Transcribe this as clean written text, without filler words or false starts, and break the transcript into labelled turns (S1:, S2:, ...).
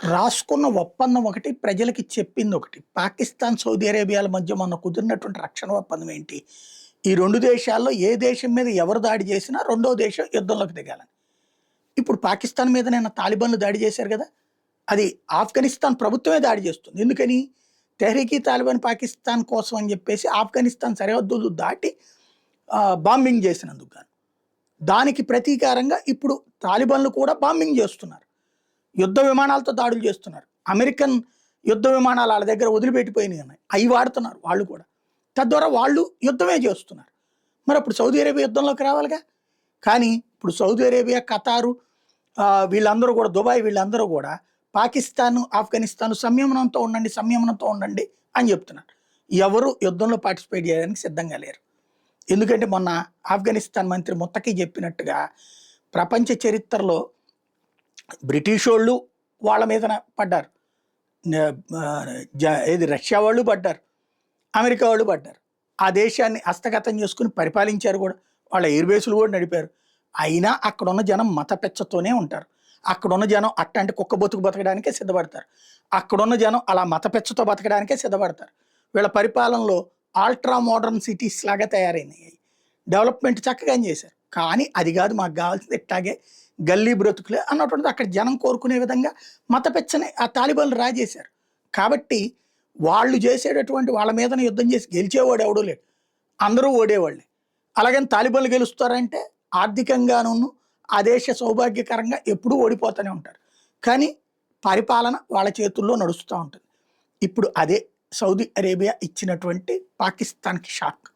S1: రాసుకున్న ఒప్పందం ఒకటి, ప్రజలకి చెప్పింది ఒకటి. పాకిస్తాన్, సౌదీ అరేబియాల మధ్య మొన్న కుదిరినటువంటి రక్షణ ఒప్పందం ఏంటి? ఈ 2 దేశాల్లో ఏ దేశం మీద ఎవరు దాడి చేసినా రెండో దేశం యుద్ధంలోకి దిగాలని. ఇప్పుడు పాకిస్తాన్ మీద నిన్న తాలిబాన్లు దాడి చేశారు కదా! అది ఆఫ్ఘనిస్తాన్ ప్రభుత్వమే దాడి చేస్తుంది. ఎందుకని? తెహ్రీక్ ఈ తాలిబాన్ పాకిస్తాన్ కోసం అని చెప్పేసి ఆఫ్ఘనిస్తాన్ సరిహద్దులు దాటి బాంబింగ్ చేసినందుకు గాను. దానికి ప్రతీకారంగా ఇప్పుడు తాలిబాన్లు కూడా బాంబింగ్ చేస్తున్నారు. యుద్ధ విమానాలతో దాడులు చేస్తున్నారు. అమెరికన్ యుద్ధ విమానాలు వాళ్ళ దగ్గర వదిలిపెట్టిపోయినాయి ఉన్నాయి. అవి వాడుతున్నారు వాళ్ళు కూడా. తద్వారా వాళ్ళు యుద్ధమే చేస్తున్నారు. మరి అప్పుడు సౌదీ అరేబియా యుద్ధంలోకి రావాలిగా. కానీ ఇప్పుడు సౌదీ అరేబియా, ఖతారు వీళ్ళందరూ కూడా, దుబాయ్ వీళ్ళందరూ కూడా పాకిస్తాన్, ఆఫ్ఘనిస్తాన్ సంయమనంతో ఉండండి అని చెప్తున్నారు. ఎవరు యుద్ధంలో పార్టిసిపేట్ చేయడానికి సిద్ధంగా లేరు. ఎందుకంటే మొన్న ఆఫ్ఘనిస్తాన్ మంత్రి ముత్తకి చెప్పినట్టుగా ప్రపంచ చరిత్రలో బ్రిటిష్ వాళ్ళు వాళ్ళ మీదన పడ్డారు, ఏది రష్యా వాళ్ళు పడ్డారు, అమెరికా వాళ్ళు పడ్డారు. ఆ దేశాన్ని హస్తగతం చేసుకుని పరిపాలించారు కూడా. వాళ్ళ ఎయిర్ బేసులు కూడా నడిపారు. అయినా అక్కడున్న జనం మత పెచ్చతోనే ఉంటారు. అక్కడున్న జనం అట్లాంటి కుక్క బతుకు బతకడానికే సిద్ధపడతారు. అక్కడున్న జనం అలా మత పెచ్చతో బతకడానికే సిద్ధపడతారు. వీళ్ళ పరిపాలనలో ఆల్ట్రా మోడర్న్ సిటీస్ లాగా తయారైనాయి. డెవలప్మెంట్ చక్కగానే చేశారు. కానీ అది కాదు మాకు కావాల్సింది, ఇట్లాగే గల్లీ బ్రతుకులే అన్నటువంటిది అక్కడ జనం కోరుకునే విధంగా మత పెచ్చని ఆ తాలిబాన్లు రాజేశారు. కాబట్టి వాళ్ళు చేసేటటువంటి వాళ్ళ మీదనే యుద్ధం చేసి గెలిచేవాడు ఎవడూ లేడు. అందరూ ఓడేవాళ్ళే. అలాగని తాలిబాన్లు గెలుస్తారంటే ఆర్థికంగాను ఆ దేశ సౌభాగ్యకరంగా ఎప్పుడూ ఓడిపోతూనే ఉంటారు. కానీ పరిపాలన వాళ్ళ చేతుల్లో నడుస్తూ ఉంటుంది. ఇప్పుడు అదే సౌదీ అరేబియా ఇచ్చినటువంటి పాకిస్తాన్కి షాక్.